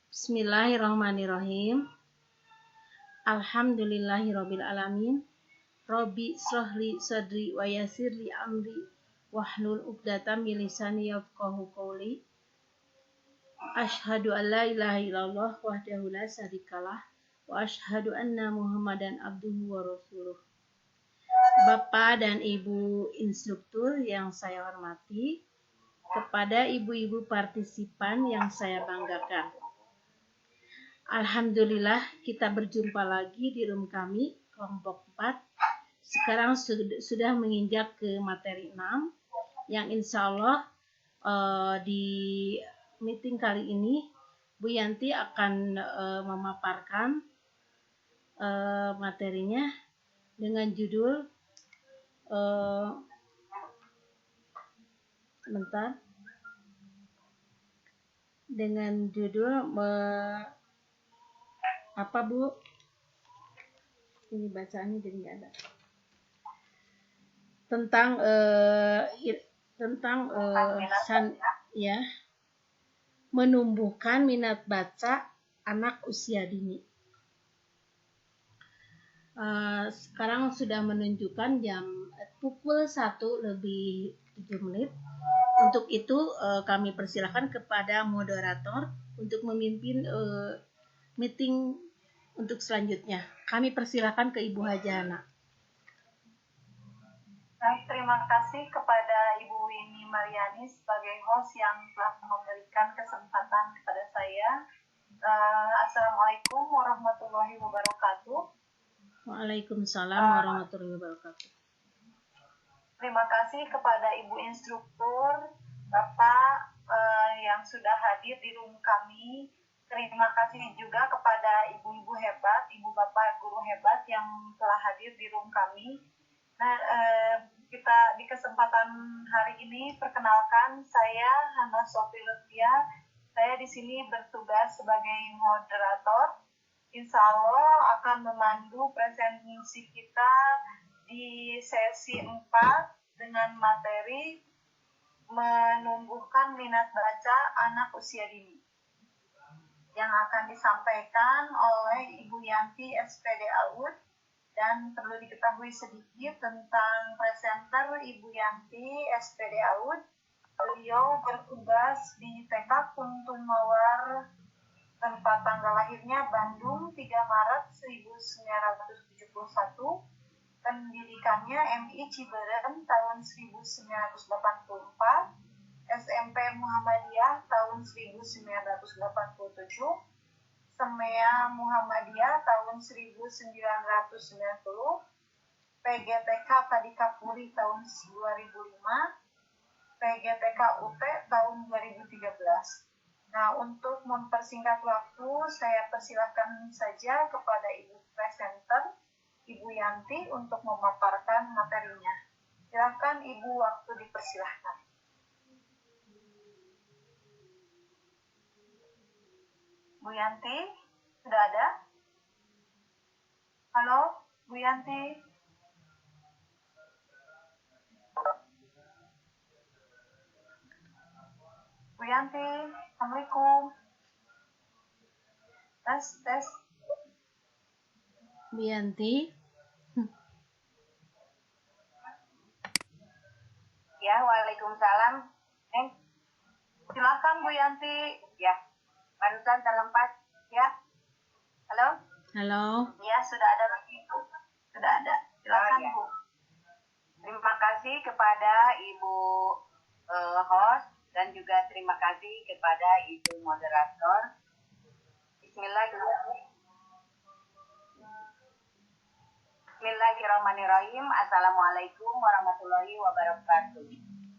Bismillahirrahmanirrahim. Alhamdulillahirabbil alamin. Robbi shrahli sadri wa yassirli amri wahlul 'uqdatam min lisani yafqahu qawli. Asyhadu an la ilaha illallah wahdahu la syarikalah wa asyhadu anna Muhammadan abduhu wa rasuluh. Bapak dan Ibu instruktur yang saya hormati, kepada ibu-ibu partisipan yang saya banggakan. Alhamdulillah kita berjumpa lagi di room kami, kelompok 4. Sekarang sudah menginjak ke materi 6, yang insya Allah di meeting kali ini Bu Yanti akan memaparkan materinya dengan judul apa Bu? Ini bacaannya jadi nggak ada. Tentang menumbuhkan minat baca anak usia dini. Sekarang sudah menunjukkan jam pukul 1:07. Untuk itu kami persilakan kepada moderator untuk memimpin meeting untuk selanjutnya. Kami persilakan ke Ibu Hajana. Terima kasih kepada Ibu Winnie Mariani sebagai host yang telah memberikan kesempatan kepada saya. Assalamualaikum warahmatullahi wabarakatuh. Waalaikumsalam warahmatullahi wabarakatuh. Terima kasih kepada Ibu instruktur, Bapak yang sudah hadir di room kami. Terima kasih juga kepada ibu-ibu hebat, ibu bapak guru hebat yang telah hadir di room kami. Nah, kita di kesempatan hari ini perkenalkan saya Hana Sofi Lutfia. Saya di sini bertugas sebagai moderator. Insya Allah akan memandu presentasi kita di sesi 4 dengan materi menumbuhkan minat baca anak usia dini, yang akan disampaikan oleh Ibu Yanti SPD AUD. Dan perlu diketahui sedikit tentang presenter Ibu Yanti SPD AUD. Beliau bertugas di TK Kuntum Mawar, tempat tanggal lahirnya Bandung 3 Maret 1971. Pendidikannya MI Ciberem tahun 1984, SMP Muhammadiyah tahun 1987, Semea Muhammadiyah tahun 1990, PGTK Kadikapuri tahun 2005, PGTK UT tahun 2013. Nah, untuk mempersingkat waktu, saya persilakan saja kepada Ibu presenter, Ibu Yanti, untuk memaparkan materinya. Silakan Ibu, waktu dipersilahkan. Bu Yanti, sudah ada? Halo, Bu Yanti. Bu Yanti, Assalamualaikum. Tes. Bu Yanti. Ya, waalaikumsalam. Silakan Bu Yanti. Ya, barusan terlempas. Ya. Halo? Ya, sudah ada lagi. Sudah ada. Silakan Bu. Terima kasih kepada Ibu host dan juga terima kasih kepada Ibu moderator. Bismillahirrahmanirrahim. Assalamualaikum warahmatullahi wabarakatuh.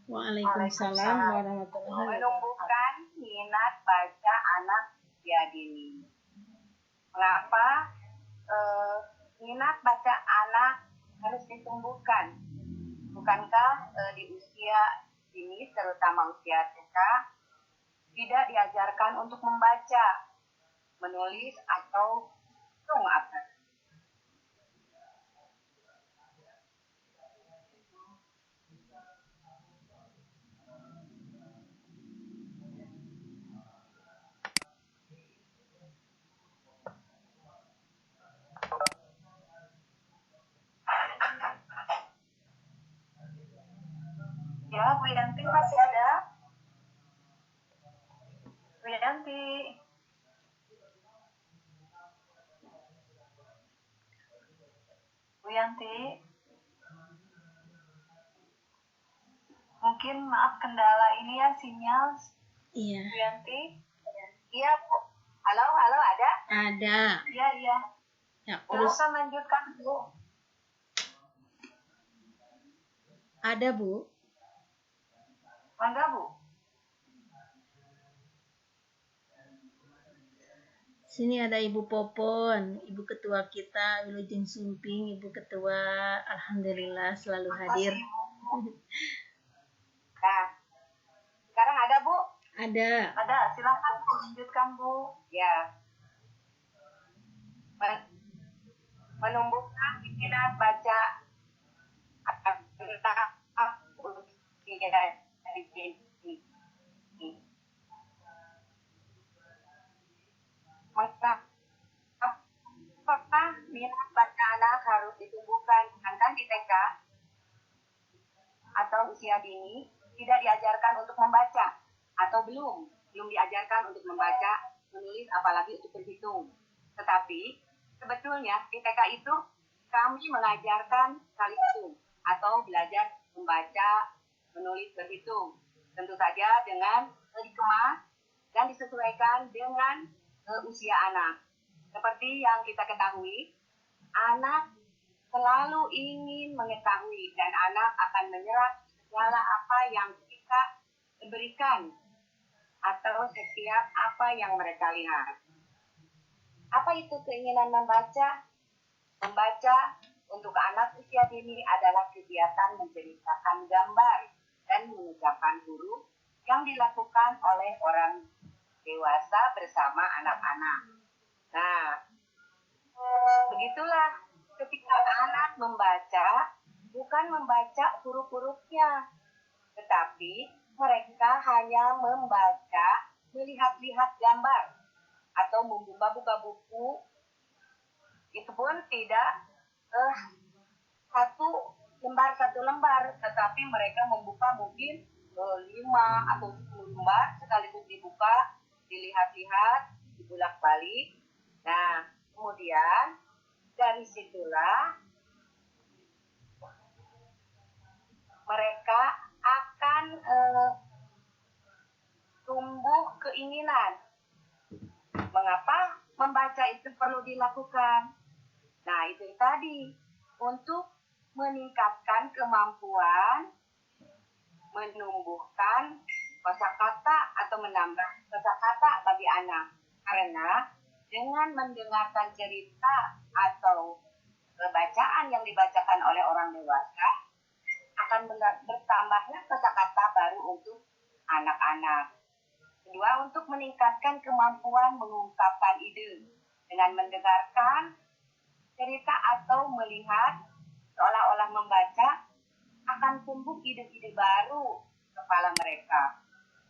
Waalaikumsalam warahmatullahi wabarakatuh. Menumbuhkan minat baca anak usia dini. Mengapa minat baca anak harus ditumbuhkan? Bukankah di usia dini, terutama usia TK, tidak diajarkan untuk membaca, menulis, atau mengapel? masih ada? Wiyanti. Wiyanti. Mungkin maaf kendala ini ya sinyal. Iya. Wiyanti. Iya, Bu. Halo, halo, ada? Ada. Iya, iya. Ya, Bu, terus kan lanjutkan, Bu. ada, Bu. Mangga, Bu. Sini ada Ibu Popon, Ibu Ketua kita, Wilujeng Sumping, Ibu Ketua, Alhamdulillah selalu hadir. Makasih, Bu. Nah, sekarang ada, Bu? Ada. Ada, silahkan Bu, lanjutkan, Bu. Ya. Menumbuhkan minat baca tentang mengapa minat baca anak harus ditumbuhkan, sedangkan di TK atau usia dini tidak diajarkan untuk membaca atau belum diajarkan untuk membaca, menulis, apalagi untuk berhitung. Tetapi sebetulnya di TK itu kami mengajarkan saling hitung atau belajar membaca, menulis, berhitung. Tentu saja dengan dikemas dan disesuaikan dengan usia anak. Seperti yang kita ketahui, anak selalu ingin mengetahui dan anak akan menyerap segala apa yang kita berikan atau setiap apa yang mereka lihat. Apa itu keinginan membaca? Membaca untuk anak usia dini adalah kegiatan menceritakan gambar dan mengucapkan huruf yang dilakukan oleh orang dewasa bersama anak-anak. Nah, begitulah ketika anak membaca, bukan membaca huruf-hurufnya, tetapi mereka hanya membaca, melihat-lihat gambar, atau membuka-buka buku. Itu pun tidak satu lembar, tetapi mereka membuka mungkin 5 atau 10 lembar sekaligus dibuka, dilihat-lihat, dibulak-balik. Nah, kemudian dari situlah mereka akan tumbuh keinginan. Mengapa membaca itu perlu dilakukan? Nah, itu tadi, untuk meningkatkan kemampuan menumbuhkan kosakata atau menambah kosakata bagi anak. Karena dengan mendengarkan cerita atau bacaan yang dibacakan oleh orang dewasa, akan bertambahnya kosakata baru untuk anak-anak. Kedua, untuk meningkatkan kemampuan mengungkapkan ide. Dengan mendengarkan cerita atau melihat seolah-olah membaca, akan tumbuh ide-ide baru kepala mereka.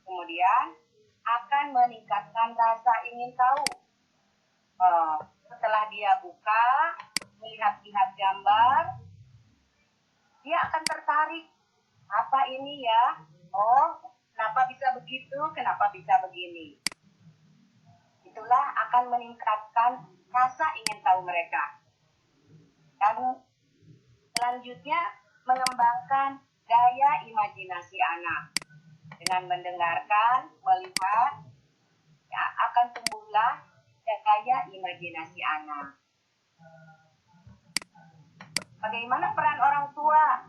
Kemudian akan meningkatkan rasa ingin tahu. Setelah dia buka, melihat-lihat gambar, dia akan tertarik. Apa ini ya? Oh, kenapa bisa begitu? Kenapa bisa begini? Itulah akan meningkatkan rasa ingin tahu mereka. Dan selanjutnya mengembangkan daya imajinasi anak. Dengan mendengarkan, melihat, ya, akan tumbuhlah daya imajinasi anak. Bagaimana peran orang tua?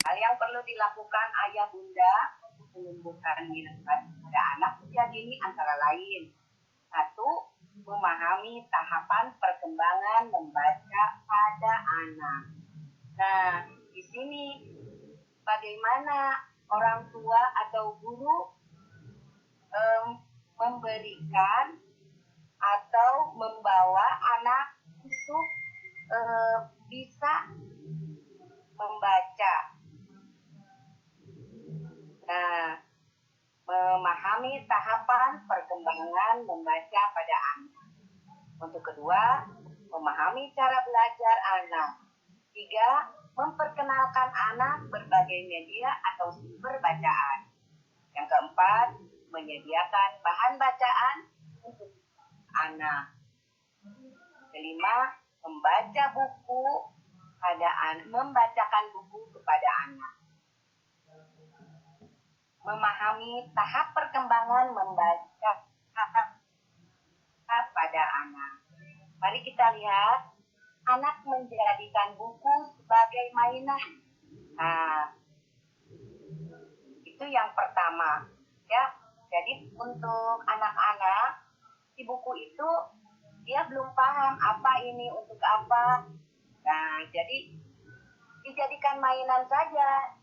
Hal yang perlu dilakukan ayah bunda untuk menumbuhkan minat pada anak usia dini antara lain. 1. Memahami tahapan perkembangan membaca pada anak. Nah, di sini bagaimana orang tua atau guru memberikan atau membawa anak untuk bisa membaca. Nah, memahami tahapan perkembangan membaca pada anak. Untuk kedua, memahami cara belajar anak. 3. Memperkenalkan anak berbagai media atau sumber bacaan. Yang keempat, menyediakan bahan bacaan untuk anak. Kelima, membaca buku membacakan buku kepada anak. Memahami tahap perkembangan membaca pada anak. Mari kita lihat, anak menjadikan buku sebagai mainan. Nah, itu yang pertama, ya. Jadi untuk anak-anak, di buku itu dia belum paham apa ini untuk apa. Nah, jadi dijadikan mainan saja.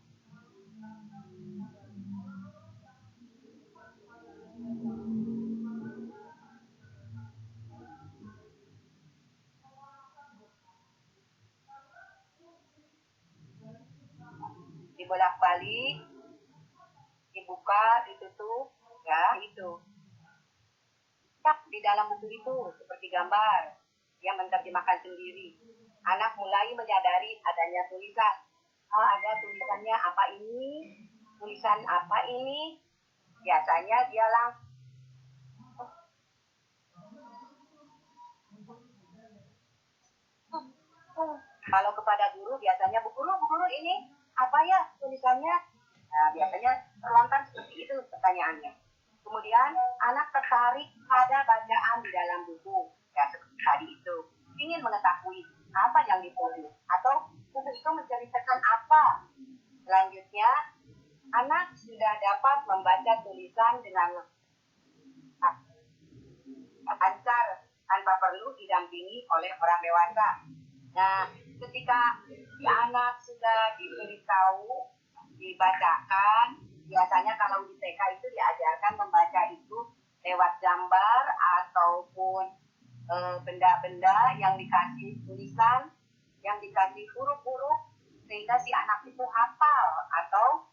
Dibolak-balik, dibuka, ditutup, ya itu. Di dalam buku itu seperti gambar yang menerjemahkan sendiri. Anak mulai menyadari adanya tulisan. Ada tulisannya apa ini? Tulisan apa ini? Biasanya dia langsung kalau kepada guru biasanya bu guru ini apa ya tulisannya? Nah, biasanya terlontar seperti itu pertanyaannya. Kemudian anak tertarik pada bacaan di dalam buku, ya seperti tadi itu, ingin mengetahui apa yang ditulis atau buku itu menceritakan apa. Selanjutnya, anak sudah dapat membaca tulisan dengan lancar tanpa perlu didampingi oleh orang dewasa. Nah, ketika si anak sudah diberitahu, dibacakan, biasanya kalau di TK itu diajarkan membaca itu lewat gambar ataupun benda-benda yang dikasih tulisan, yang dikasih huruf-huruf, sehingga si anak itu hafal atau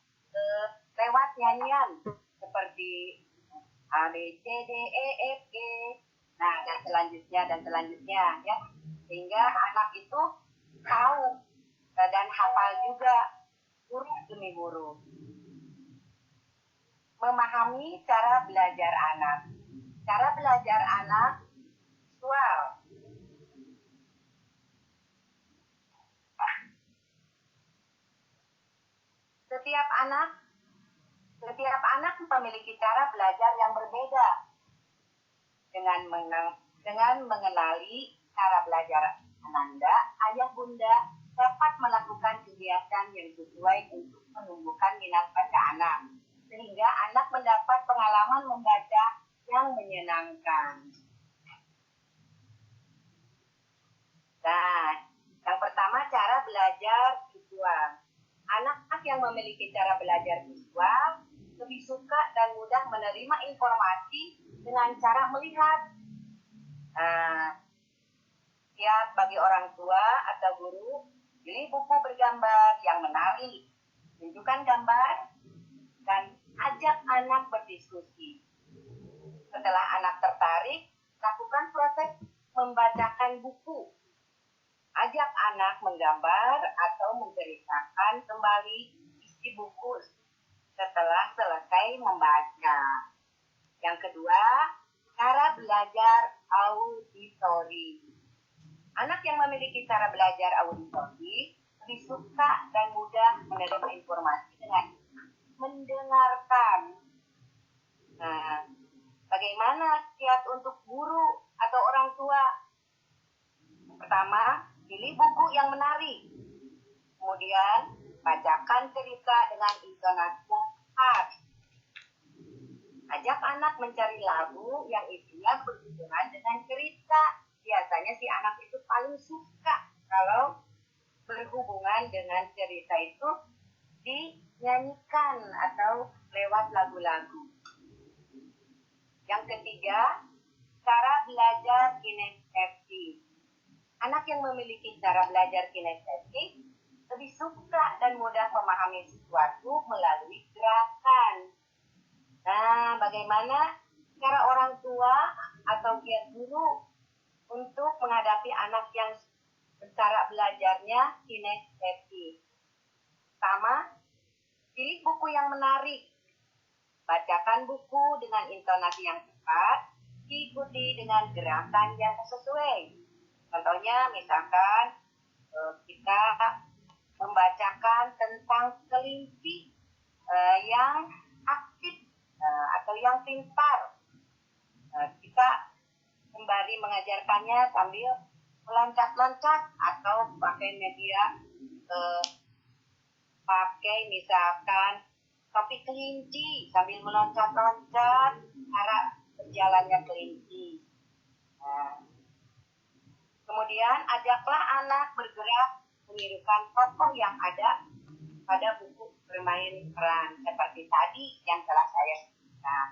lewat nyanyian seperti A, B, C, D, E, F, G. Nah, dan selanjutnya ya. Sehingga anak itu tahu dan hafal juga huruf demi huruf. Memahami cara belajar anak. Cara belajar anak visual. Setiap anak memiliki cara belajar yang berbeda. Dengan mengenali cara belajar Ananda, ayah bunda dapat melakukan kegiatan yang sesuai untuk menumbuhkan minat baca anak, sehingga anak mendapat pengalaman membaca yang menyenangkan. Nah, yang pertama cara belajar visual. Anak-anak yang memiliki cara belajar visual lebih suka dan mudah menerima informasi dengan cara melihat. Lihat bagi orang tua atau guru, pilih buku bergambar yang menarik, tunjukkan gambar, dan ajak anak berdiskusi. Setelah anak tertarik, lakukan proses membacakan buku. Ajak anak menggambar atau menceritakan kembali isi buku setelah selesai membaca. Yang kedua, cara belajar auditori. Anak yang memiliki cara belajar auditori lebih suka dan mudah menerima informasi dengan mendengarkan. Nah, bagaimana kiat untuk guru atau orang tua? Pertama, pilih buku yang menarik. Kemudian, bacakan cerita dengan intonasi yang khas. Ajak anak mencari lagu yang isinya berhubungan dengan cerita. Biasanya si anak itu paling suka kalau berhubungan dengan cerita itu dinyanyikan atau lewat lagu-lagu. Yang ketiga, cara belajar kinestetik. Anak yang memiliki cara belajar kinestetik lebih suka dan mudah memahami sesuatu melalui gerakan. Nah, bagaimana cara orang tua atau kiat guru untuk menghadapi anak yang cara belajarnya kinestetik? Pertama, pilih buku yang menarik. Bacakan buku dengan intonasi yang tepat, diikuti dengan gerakan yang sesuai. Contohnya misalkan kita membacakan tentang kelinci yang aktif atau yang pintar. Kita kembali mengajarkannya sambil meloncat-loncat atau pakai media pakai misalkan topi kelinci sambil meloncat-loncat cara berjalannya kelinci. Kemudian ajaklah anak bergerak menirukan tokoh yang ada pada buku bermain peran seperti tadi yang telah saya sebutkan.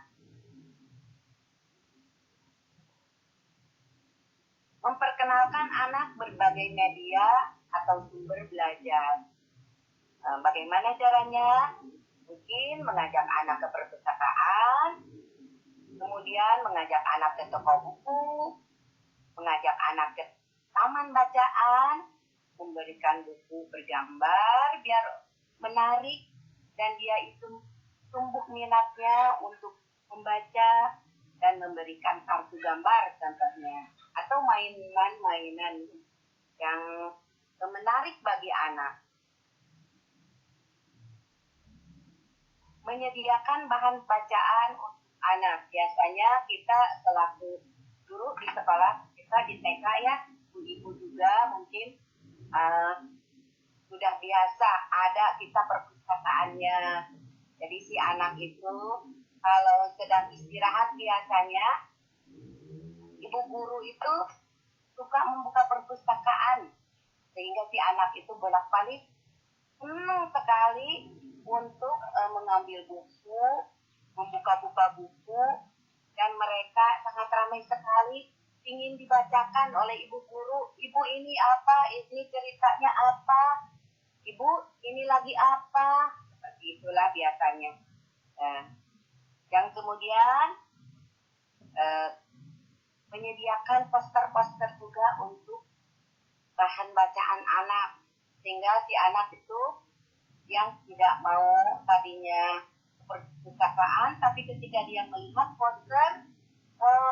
Memperkenalkan anak berbagai media atau sumber belajar. Bagaimana caranya? Mungkin mengajak anak ke perpustakaan, kemudian mengajak anak ke toko buku, mengajak anak ke taman bacaan, memberikan buku bergambar biar menarik dan dia itu tumbuh minatnya untuk membaca dan memberikan kartu gambar contohnya, atau mainan-mainan yang menarik bagi anak. Menyediakan bahan bacaan untuk anak. Biasanya kita selaku guru di sekolah, kita di TK ya, ibu-ibu juga mungkin sudah biasa ada kita perpustakaannya. Jadi si anak itu kalau sedang istirahat biasanya ibu guru itu suka membuka perpustakaan sehingga si anak itu bolak-balik senang sekali untuk mengambil buku, membuka-buka buku, dan mereka sangat ramai sekali ingin dibacakan oleh ibu guru. Ibu ini apa? Ini ceritanya apa? Ibu ini lagi apa? Seperti itulah biasanya. Yang kemudian menyediakan poster-poster juga untuk bahan bacaan anak, sehingga si anak itu yang tidak mau tadinya perpustakaan, tapi ketika dia melihat poster,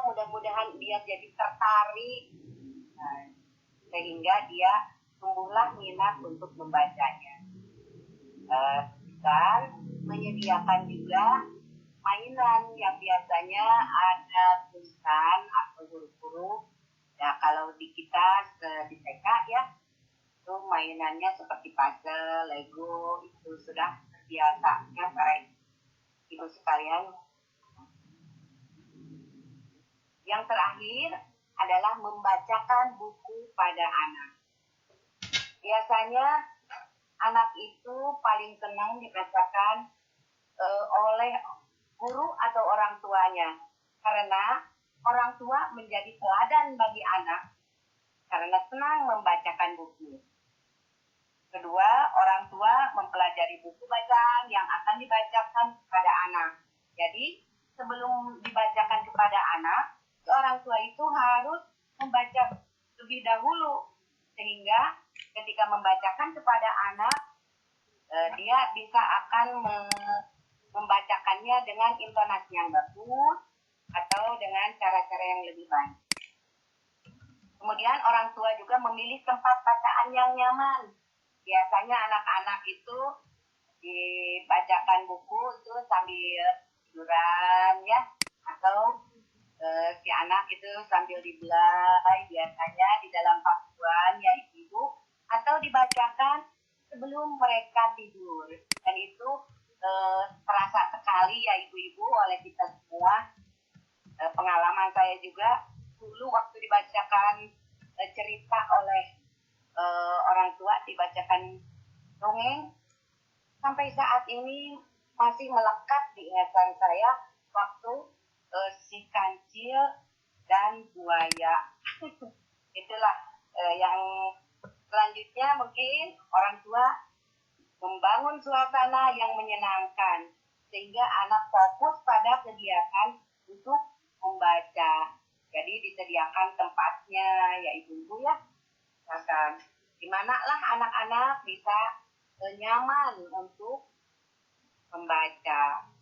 mudah-mudahan dia jadi tertarik, sehingga dia tumbuhlah minat untuk membacanya. Dan menyediakan juga mainan yang biasanya ada tulisan atau huruf-huruf. Ya kalau di kita di TK ya, itu mainannya seperti puzzle, Lego, itu sudah terbiasa ya para ibu sekalian. Yang terakhir adalah membacakan buku pada anak. Biasanya anak itu paling senang dibacakan oleh guru atau orang tuanya, karena orang tua menjadi teladan bagi anak karena senang membacakan buku. Kedua, orang tua mempelajari buku bacaan yang akan dibacakan kepada anak. Jadi, sebelum dibacakan kepada anak, orang tua itu harus membaca lebih dahulu. Sehingga ketika membacakan kepada anak, dia bisa akan membacakannya dengan intonasi yang bagus atau dengan cara-cara yang lebih baik. Kemudian orang tua juga memilih tempat bacaan yang nyaman. Biasanya anak-anak itu dibacakan buku itu sambil tiduran ya, atau si anak itu sambil dibelai biasanya di dalam pangkuan ya ibu, atau dibacakan sebelum mereka tidur. Dan itu terasa sekali ya ibu-ibu oleh kita semua. Pengalaman saya juga dulu waktu dibacakan cerita oleh orang tua, dibacakan dongeng, sampai saat ini masih melekat di ingatan saya waktu si kancil dan buaya. Itulah yang selanjutnya mungkin orang tua membangun suasana yang menyenangkan sehingga anak fokus pada kegiatan untuk membaca. Jadi disediakan tempatnya ya ibu-ibu ya. Misalkan di manalah anak-anak bisa nyaman untuk membaca.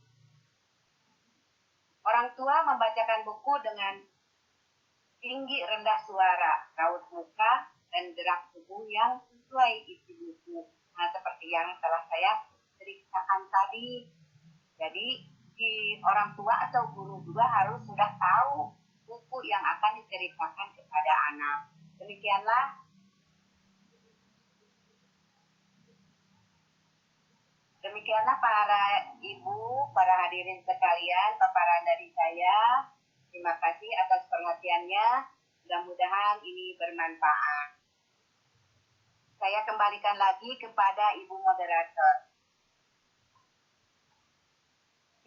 Orang tua membacakan buku dengan tinggi rendah suara, raut muka, dan gerak tubuh yang sesuai isi buku. Nah, seperti yang telah saya ceritakan tadi. Jadi, di orang tua atau guru juga harus sudah tahu buku yang akan diceritakan kepada anak. Demikianlah para ibu, para hadirin sekalian, paparan dari saya. Terima kasih atas perhatiannya. Mudah-mudahan ini bermanfaat. Saya kembalikan lagi kepada Ibu Moderator.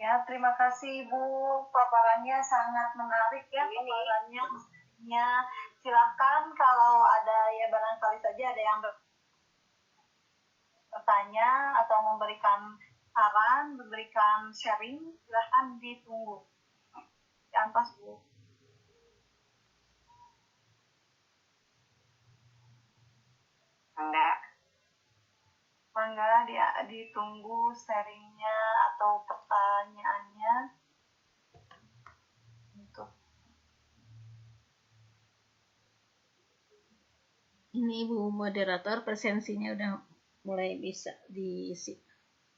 Ya, terima kasih Ibu. Paparannya sangat menarik ya. Paparannya. Silakan kalau ada ya barangkali saja ada yang bertanya atau memberikan saran, memberikan sharing, silahkan ditunggu. Jangan pas Bu. Mangga dia ditunggu sharingnya atau pertanyaannya. Untuk Ini Ibu Moderator, presensinya udah mulai bisa diisi.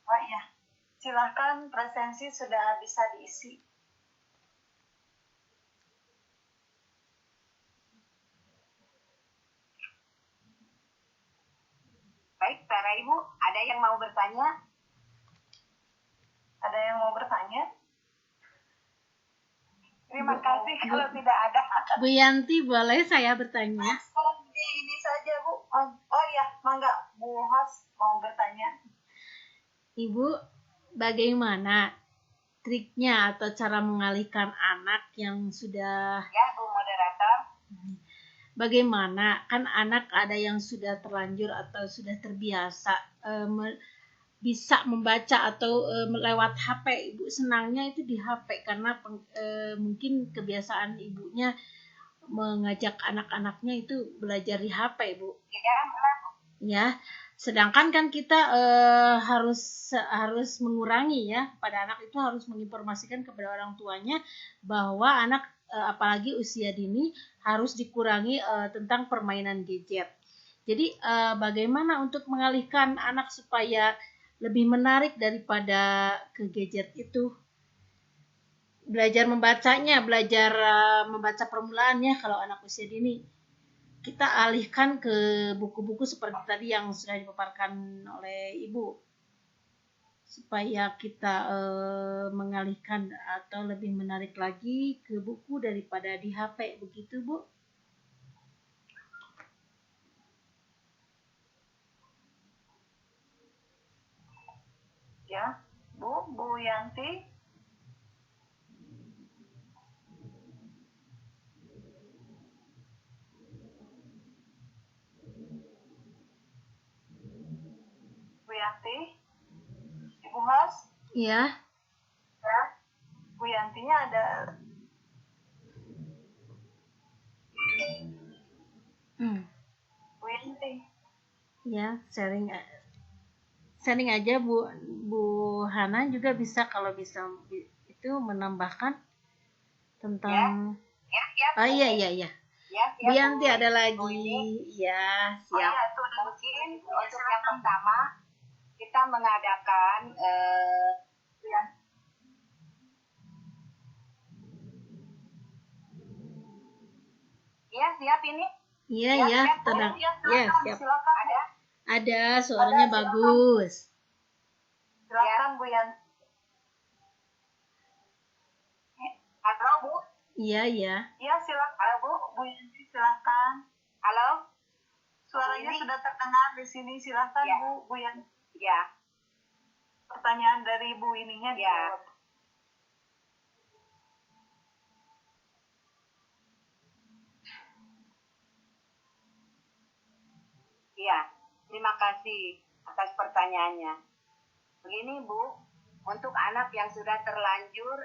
Oh iya, silahkan presensi sudah bisa diisi. Baik, para ibu, ada yang mau bertanya? Ada yang mau bertanya? Terima kasih kalau tidak ada. Bu Yanti, boleh saya bertanya? Ini saja Bu. Oh iya, mangga Bu Has mau bertanya. Ibu, bagaimana triknya atau cara mengalihkan anak yang sudah... Ya, Bu Moderator. Bagaimana, kan anak ada yang sudah terlanjur atau sudah terbiasa bisa membaca atau lewat HP. Ibu senangnya itu di HP karena mungkin kebiasaan ibunya mengajak anak-anaknya itu belajar di HP, Bu. Ya, sedangkan kan kita harus mengurangi ya, pada anak itu harus menginformasikan kepada orang tuanya bahwa anak apalagi usia dini harus dikurangi tentang permainan gadget. Jadi bagaimana untuk mengalihkan anak supaya lebih menarik daripada ke gadget itu? Belajar membacanya, belajar membaca permulaannya kalau anak usia dini. Kita alihkan ke buku-buku seperti tadi yang sudah dipaparkan oleh Ibu. Supaya kita mengalihkan atau lebih menarik lagi ke buku daripada di HP, begitu Bu? Ya, Bu Yanti. Bu Yanti. Ibu Has. Iya. Ya. Bu Yantinya ada. Bu Yanti. Ya, sharing aja Bu Hana juga bisa kalau bisa itu menambahkan tentang Ya. Oh iya. Bu Yanti ada lagi. Ya, siap. Mungkin untuk yang pertama kita mengadakan siap ini. Iya, tenang. Ya, siap. Silakan. Ada, suaranya bagus. Silakan Bu Yanti. Halo, Bu. Iya. Iya, silakan Bu Yanti, silakan. Halo. Suaranya sudah terdengar di sini, silakan ya. Bu Yanti. Ya. Pertanyaan dari Bu ininya ya. Iya, terima kasih atas pertanyaannya. Begini Bu, untuk anak yang sudah terlanjur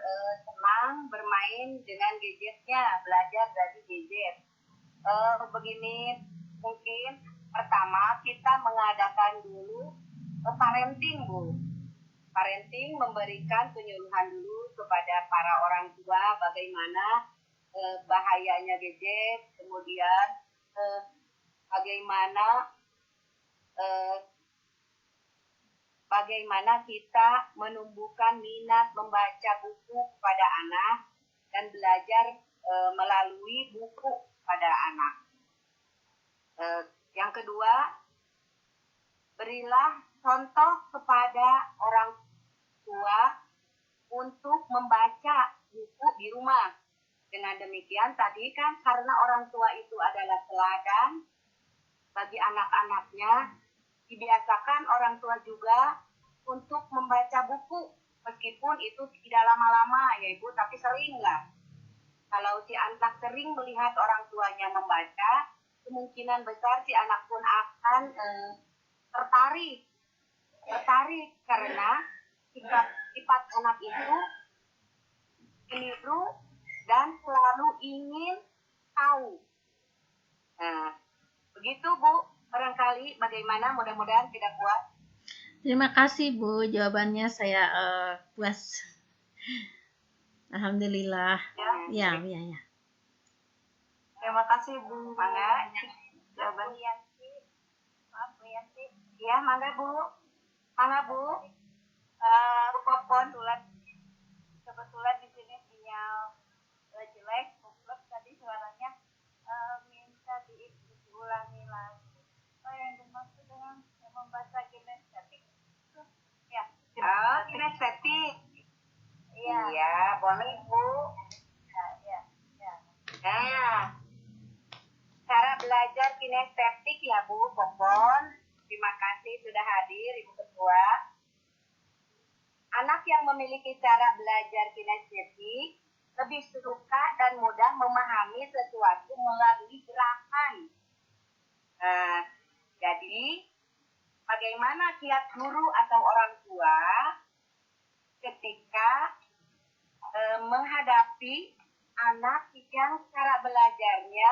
senang bermain dengan gadgetnya, belajar dari gadget. Begini, mungkin pertama kita mengadakan dulu parenting Bu. parenting memberikan penyuluhan dulu kepada para orang tua bagaimana bahayanya gadget, kemudian bagaimana bagaimana kita menumbuhkan minat membaca buku kepada anak dan belajar melalui buku pada anak. Yang kedua, berilah contoh kepada orang tua untuk membaca buku di rumah. Dengan demikian tadi kan karena orang tua itu adalah teladan bagi anak-anaknya, dibiasakan orang tua juga untuk membaca buku meskipun itu tidak lama-lama ya Ibu, tapi seringlah. Kalau si anak sering melihat orang tuanya membaca, kemungkinan besar si anak pun akan tertarik karena sifat anak itu niru dan selalu ingin tahu. Nah, begitu Bu, barangkali bagaimana, mudah-mudahan tidak puas. Terima kasih Bu, jawabannya saya puas. Alhamdulillah. Ya. Terima kasih Bu. Mangga. Jawaban. Maaf Bu Yanti. Iya, mangga Bu. Mangga Bu. Kebetulan di sini sinyal jelek, buklek tadi suaranya minta diulangi lagi. Apa yang dimaksud dengan membaca kinestetik? Ya. Kinestetik. Iya, boleh Bu. Ya. Nah, cara belajar kinestetik ya Bu Popon. Terima kasih sudah hadir Ibu Ketua. Anak yang memiliki cara belajar kinestetik lebih suka dan mudah memahami sesuatu melalui gerakan. Jadi, bagaimana kiat guru atau orang tua ketika menghadapi anak yang cara belajarnya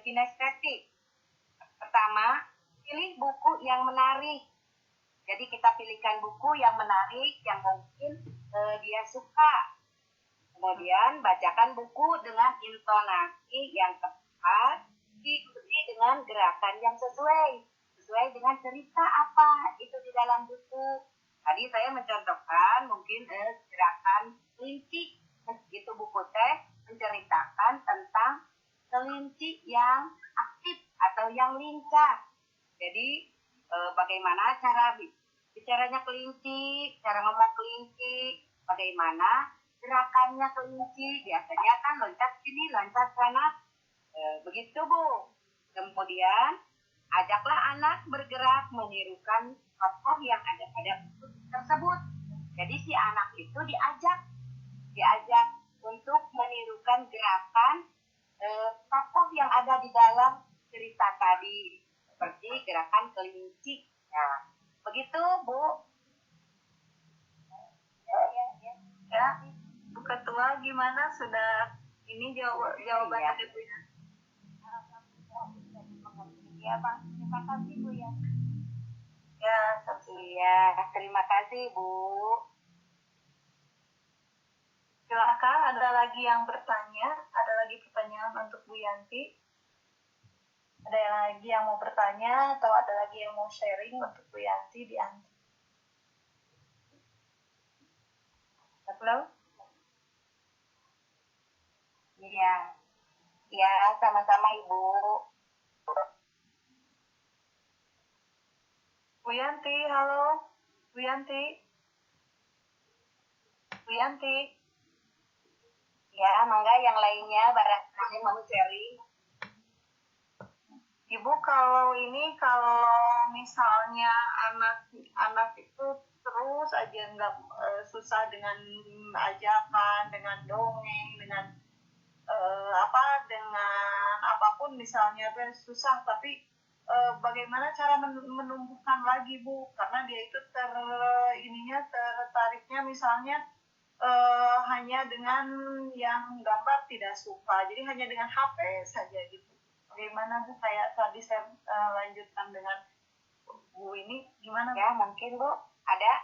kinestetik? Pertama, pilih buku yang menarik. Jadi kita pilihkan buku yang menarik, yang mungkin dia suka. Kemudian bacakan buku dengan intonasi yang tepat, diikuti dengan gerakan yang sesuai dengan cerita apa itu di dalam buku. Tadi saya mencontohkan mungkin gerakan kelinci. Itu buku teh menceritakan tentang kelinci yang aktif atau yang lincah. Jadi bagaimana cara bicaranya kelinci, cara ngomong kelinci, bagaimana gerakannya kelinci, biasanya kan loncat sini, loncat sana, begitu Bu. Kemudian ajaklah anak bergerak menirukan tokoh yang ada pada buku tersebut. Jadi si anak itu diajak untuk menirukan gerakan tokoh yang ada di dalam cerita tadi, seperti gerakan kelinci. Nah, begitu Bu. Ya, Bu Ketua gimana, sudah ini jawabannya Bu ya? Ya Pak, terima kasih Bu ya. Ya, Iya, terima kasih Bu. silakan, ada lagi yang bertanya? Ada lagi pertanyaan untuk Bu Yanti? Ada yang lagi yang mau bertanya atau ada lagi yang mau sharing untuk Bu Yanti di Anti? Halo? Iya. Ya, sama-sama Ibu. Bu Yanti, halo? Bu Yanti? Bu Yanti? Ya, mangga yang lainnya barangkali mau sharing. Ibu, kalau misalnya anak itu terus aja nggak susah dengan ajakan, dengan dongeng, dengan dengan apapun misalnya susah, tapi bagaimana cara menumbuhkan lagi Bu, karena dia itu tertariknya misalnya hanya dengan yang gambar tidak suka, jadi hanya dengan HP saja gitu. Bagaimana Bu, kayak tadi saya lanjutkan dengan Bu ini, gimana Bu? Ya, mungkin Bu ada.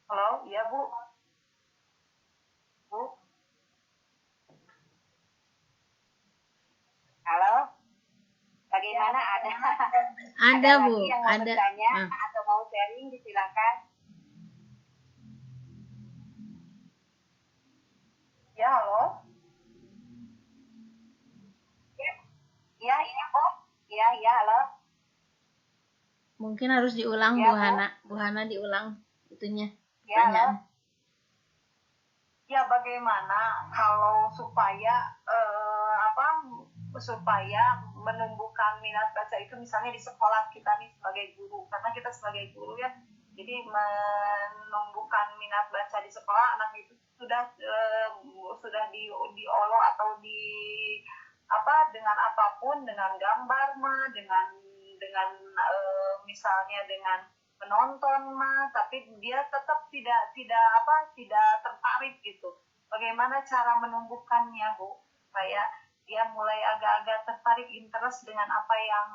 Halo, iya Bu. Bu, Halo, bagaimana ada Ada Bu, lagi yang mau ada. bertanya Ah, atau mau sharing, disilakan. ya halo. Iya, ini Bu. Iya, halo. mungkin harus diulang Ya, Bu Bu. Hana. Bu Hana diulang itunya. Ya, halo. Pertanyaan. Ya bagaimana kalau supaya supaya menumbuhkan minat baca itu misalnya di sekolah kita nih sebagai guru, karena kita sebagai guru ya, jadi menumbuhkan minat baca di sekolah anak itu sudah diolo atau di apa dengan apapun, dengan gambar mah, dengan misalnya dengan penonton mah, tapi dia tetap tidak tertarik gitu. Bagaimana cara menumbuhkannya Bu, supaya dia mulai agak-agak tertarik, interest dengan apa yang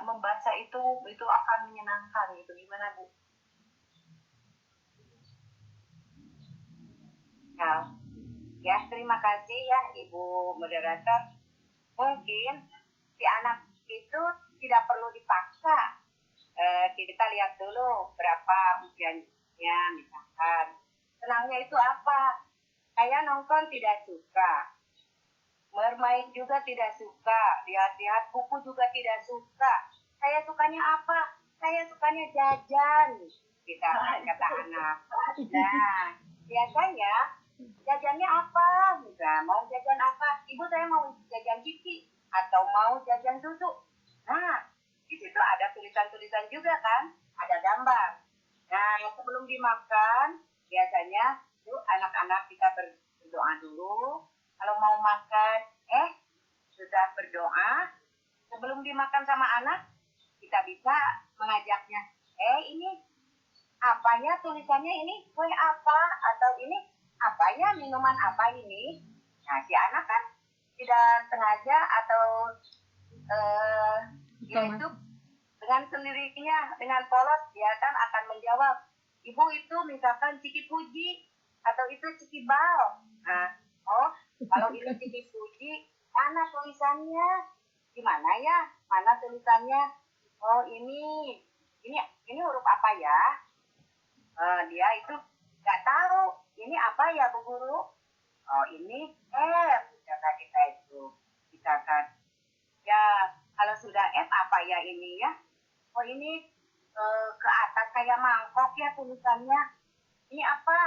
membaca itu akan menyenangkan gitu. Gimana Bu? Nah, ya terima kasih ya Ibu moderator. Mungkin si anak itu tidak perlu dipaksa. Kita lihat dulu berapa ujiannya misalkan. Senangnya itu apa? Saya nonton tidak suka. Bermain juga tidak suka. Lihat-lihat buku juga tidak suka. Saya sukanya apa? Saya sukanya jajan. Kita kata anak. Nah, biasanya jajannya apa? Misalnya mau jajan apa? Ibu, saya mau jajan ciki atau mau jajan susu. Nah, di situ ada tulisan-tulisan juga kan? Ada gambar. Nah, sebelum dimakan, biasanya tuh anak-anak kita berdoa dulu. Kalau mau makan, sudah berdoa. Sebelum dimakan sama anak, kita bisa mengajaknya. Ini apanya tulisannya ini? Kue apa? Atau ini apanya, minuman apa ini? Nah, si anak kan tidak sengaja atau itu dengan sendirinya, dengan polos dia kan akan menjawab, ibu itu misalkan Ciki Puji atau itu Ciki Bal. Nah, oh kalau ini Ciki Puji, mana tulisannya? Gimana ya? Mana tulisannya? Oh ini huruf apa ya? Dia itu nggak tahu ini apa ya Bu Guru. Oh ini kata kita itu misalkan ya kalau sudah apa ya ini ya. Oh ini ke atas kayak mangkok ya tulisannya. Ini apa?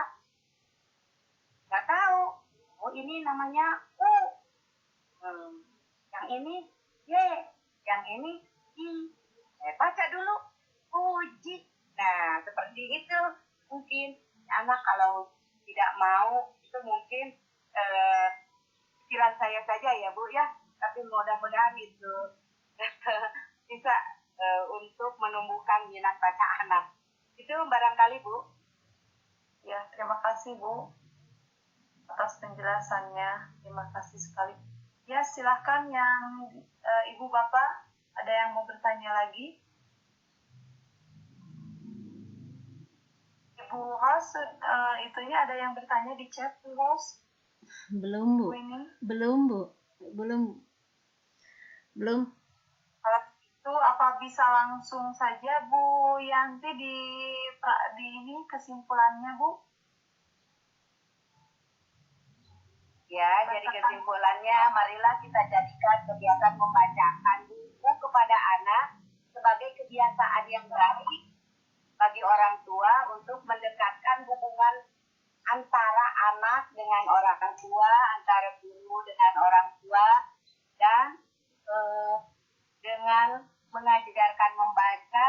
Nggak tahu. Oh ini namanya U. Yang ini Y. Yang ini I. Baca dulu. Uji. Nah seperti itu mungkin anak kalau tidak mau itu mungkin pikiran saya saja ya Bu ya. Tapi mudah-mudahan itu bisa untuk menumbuhkan minat baca anak. Itu barangkali Bu. Ya, terima kasih Bu atas penjelasannya. Terima kasih sekali. Ya, silahkan yang Ibu Bapak, ada yang mau bertanya lagi? Ibu host, itunya ada yang bertanya di chat, Bu host? Belum Bu. Ini? Belum Bu. Belum. Kalau itu apa bisa langsung saja Bu Yanti di ini kesimpulannya Bu? Ya, jadi kesimpulannya, marilah kita jadikan kebiasaan membacakan buku kepada anak sebagai kebiasaan yang baik bagi orang tua untuk mendekatkan hubungan antara anak dengan orang tua, antara guru dengan orang tua, dan dengan mengajarkan membaca,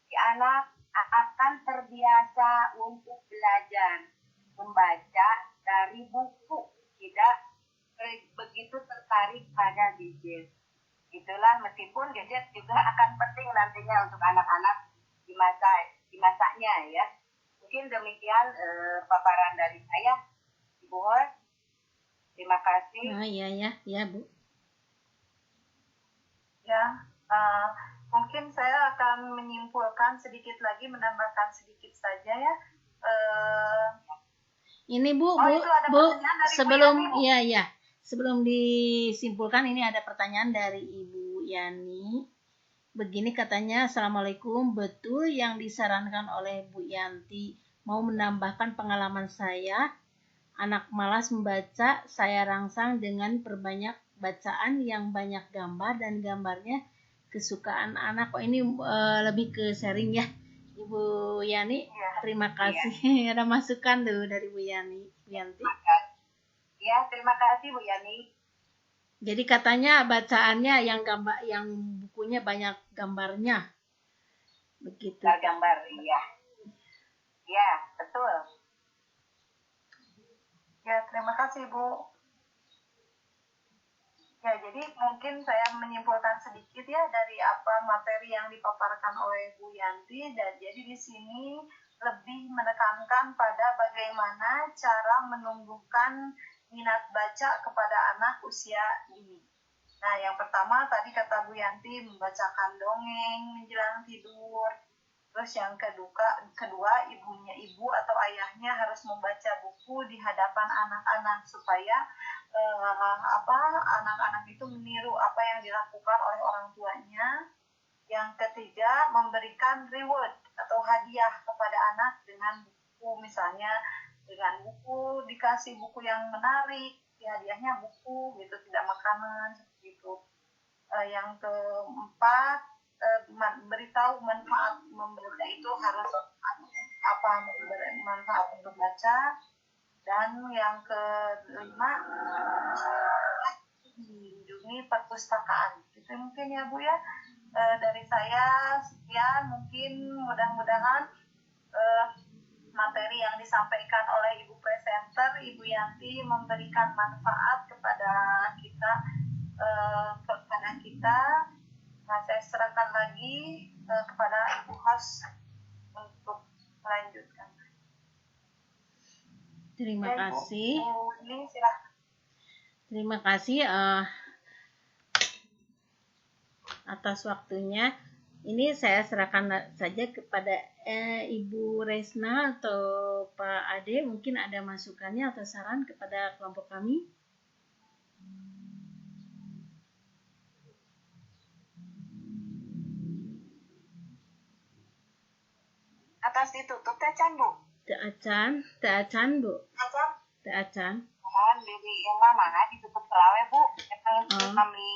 si anak akan terbiasa untuk belajar membaca dari buku, tidak begitu tertarik pada gadget. Itulah, meskipun gadget juga akan penting nantinya untuk anak-anak di masanya ya. Mungkin demikian paparan dari saya, Ibu Hor. Terima kasih. Oh iya ya Bu. Ya, mungkin saya akan menyimpulkan sedikit lagi, menambahkan sedikit saja ya. Ini Bu, itu ada pertanyaan dari sebelum Bu Yani, Bu. iya, sebelum disimpulkan ini ada pertanyaan dari Ibu Yani. Begini katanya, Assalamualaikum, betul yang disarankan oleh Bu Yanti, mau menambahkan pengalaman saya, anak malas membaca, saya rangsang dengan perbanyak bacaan yang banyak gambar dan gambarnya kesukaan anak. Oh ini lebih ke sharing ya Ibu Yani. Iya. Terima kasih. Ada masukan tuh dari Bu Yani, Bu Yanti. Ya, terima kasih Bu Yani. Jadi katanya bacaannya yang gambar, yang bukunya banyak gambarnya. Begitu. Gambar, iya. Ya, betul. Ya, terima kasih Bu. Ya, jadi mungkin saya menyimpulkan sedikit ya dari apa materi yang dipaparkan oleh Bu Yanti, dan jadi di sini lebih menekankan pada bagaimana cara menumbuhkan minat baca kepada anak usia ini. Nah, yang pertama tadi kata Bu Yanti membacakan dongeng menjelang tidur. Terus yang kedua ibu atau ayahnya harus membaca buku di hadapan anak-anak supaya anak-anak itu meniru apa yang dilakukan oleh orang tuanya. Yang ketiga, memberikan reward atau hadiah kepada anak dengan buku, misalnya dengan buku dikasih buku yang menarik, hadiahnya buku gitu, tidak makanan seperti itu. Yang keempat, beritahu manfaat membaca itu harus apa, manfaat untuk baca. Dan yang kelima, mengunjungi perpustakaan. Itu mungkin ya Bu ya, dari saya sekian. Mungkin mudah-mudahan materi yang disampaikan oleh Ibu Presenter, Ibu Yanti, memberikan manfaat kepada kita. Nah, saya serahkan lagi kepada Ibu host untuk melanjutkan. Terima kasih. Ini silahkan. Terima kasih atas waktunya. Ini saya serahkan saja kepada Ibu Resna atau Pak Ade. Mungkin ada masukannya atau saran kepada kelompok kami. Atas ditutup teh Can Bu. Teu acan Bu. Teu acan. Mohon dari yang mana ditutup selawe Bu. Kami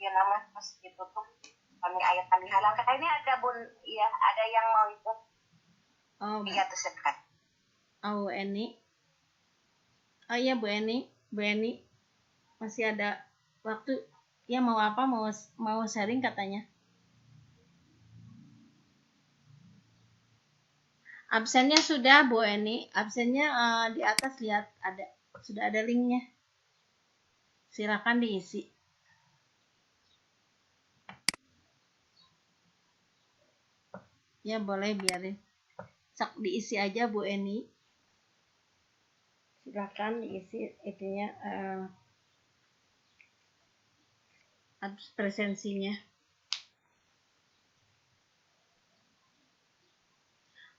ya nama terus ditutup. Kami ayat kami halal. Ini ada Bun, ya ada yang mau ikut. Oh, Iya tuh sekat. Oh, Eni. Oh iya Bu Eni. Bu Eni masih ada waktu. Ya mau apa? Mau sharing katanya. Absennya sudah Bu Eni. Absennya di atas lihat ada, sudah ada linknya. Silakan diisi. Ya boleh, biarin. Sok diisi aja Bu Eni. Silakan diisi itunya presensinya.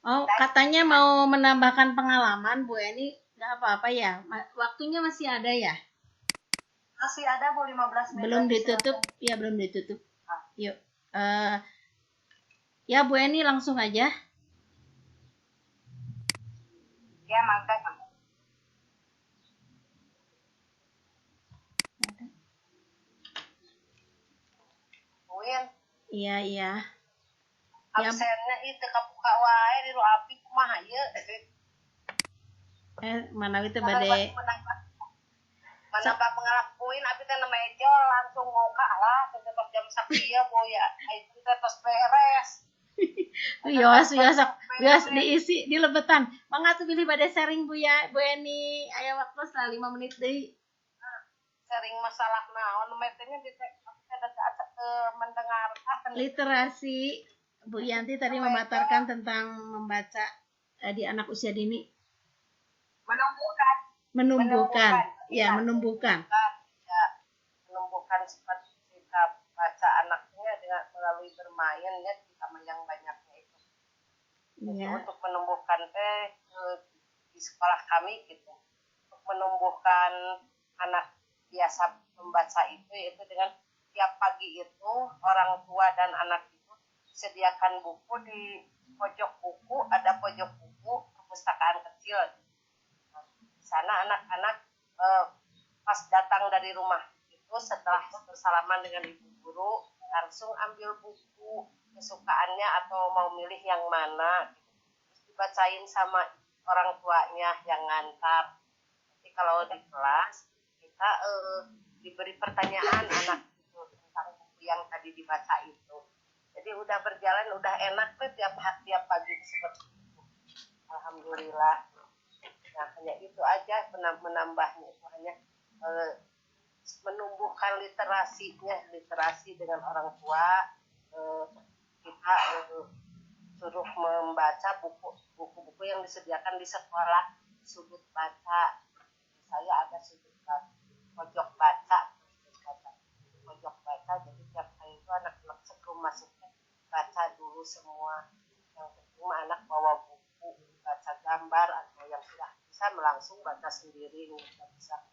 Oh, katanya mau menambahkan pengalaman Bu Eni. Nggak apa-apa ya. Waktunya masih ada ya? Masih ada Bu, 15 menit. Belum ditutup. Ya, belum ditutup. Yuk. Ya Bu Eni langsung aja. Ya mangga. Win. Iya. Ya, absennya itu kabuka wae di ruang api kumaha ieu. mana itu bade menambah pengalakuin abi teh meja langsung ngoka lah pas jam 10 ya Bu ya. Itu teh tos beres. Bias diisi di lebetan. Mangga tuh pilih bade sharing Bu ya, Bu Eni. Aya waktu setelah 5 menit deui. Sharing masalah naon metenya di mendengar literasi. Bu Yanti tadi memaparkan tentang membaca di anak usia dini. Menumbuhkan. Ya, menumbuhkan. Ya, menumbuhkan sifat baca anaknya dengan lumayan ya sama yang banyaknya itu. Jadi Iya. untuk menumbuhkan di sekolah kami gitu, untuk menumbuhkan anak biasa membaca itu yaitu dengan tiap pagi itu orang tua dan anak itu sediakan buku di pojok buku, ada pojok buku perpustakaan kecil. Di sana anak-anak pas datang dari rumah itu setelah bersalaman dengan ibu guru langsung ambil buku kesukaannya atau mau milih yang mana gitu. Terus dibacain sama orang tuanya yang ngantar. Nanti kalau di kelas kita diberi pertanyaan anak itu tentang buku yang tadi dibaca itu. Jadi udah berjalan, udah enak tuh tiap pagi seperti itu. Alhamdulillah. Nah hanya itu aja menambahnya itu hanya menumbuhkan literasi dengan orang tua. Kita suruh membaca buku-buku yang disediakan di sekolah, sudut baca. Saya ada sudut baca, pojok baca. Jadi tiap hari itu anak-anak sebelum masuknya baca dulu semua. Yang penting anak bawa buku, baca gambar atau yang sudah bisa langsung baca sendiri nggak bisa.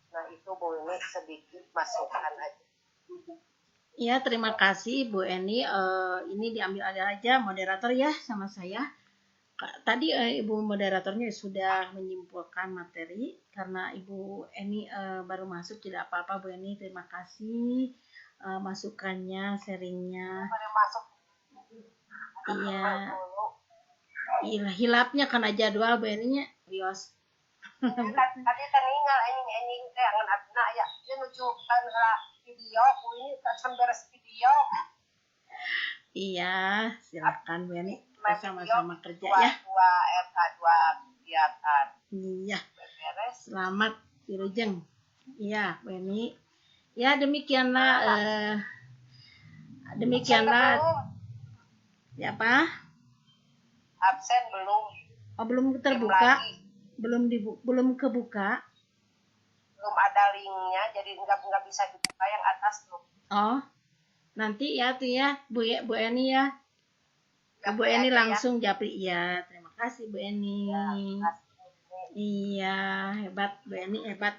Nah itu Bu ini sedikit masukan aja. Ya, terima kasih Bu Eni. Ini diambil aja moderator ya sama saya. Tadi Ibu moderatornya sudah menyimpulkan materi karena Ibu Eni baru masuk, tidak apa-apa Bu Eni. Terima kasih masukannya, sharingnya. Iya, hilapnya karena jadwal Bu Eni nya Rios. Tadi teringat ini yang adna ya dia nunjukkan video ini beres video. Iya, silakan Bu Eni. Kita sama-sama kerja dua, ya. dua kegiatan. Iya. Beres. Selamat Wilujeng. Iya, Bu Eni. Ya demikianlah ya apa? Absen belum. Oh, belum terbuka. Belum kebuka. Belum ada linknya, jadi nggak bisa dibuka yang atas tuh. Oh, nanti ya tuh ya Bu Eni ya. Bu Eni langsung japri ya. Terima kasih Bu Eni. Ya, iya, hebat Bu Eni, hebat.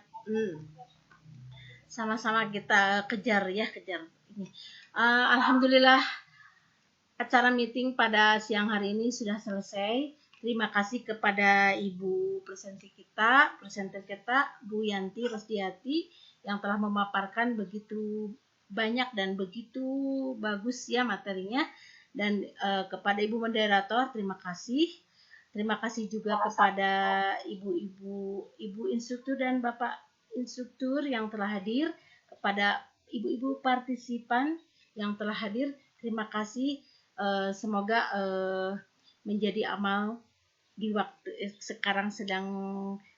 Sama-sama kita kejar ini. Alhamdulillah acara meeting pada siang hari ini sudah selesai. Terima kasih kepada Ibu presenter kita Bu Yanti Rosdiati yang telah memaparkan begitu banyak dan begitu bagus ya materinya. Dan kepada Ibu moderator terima kasih. Terima kasih juga kepada ibu instruktur dan Bapak instruktur yang telah hadir, kepada ibu-ibu partisipan yang telah hadir. Terima kasih. Semoga menjadi amal di waktu sekarang sedang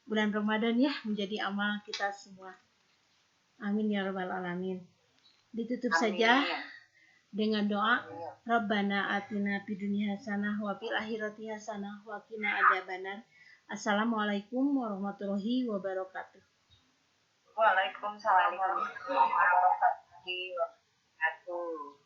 bulan Ramadan ya, menjadi amal kita semua. Amin ya rabbal alamin. Ditutup saja dengan doa Rabbana atina fid dunya hasanah wa fil akhirati hasanah wa qina adzabannar. Assalamualaikum warahmatullahi wabarakatuh. Waalaikumsalam warahmatullahi wabarakatuh.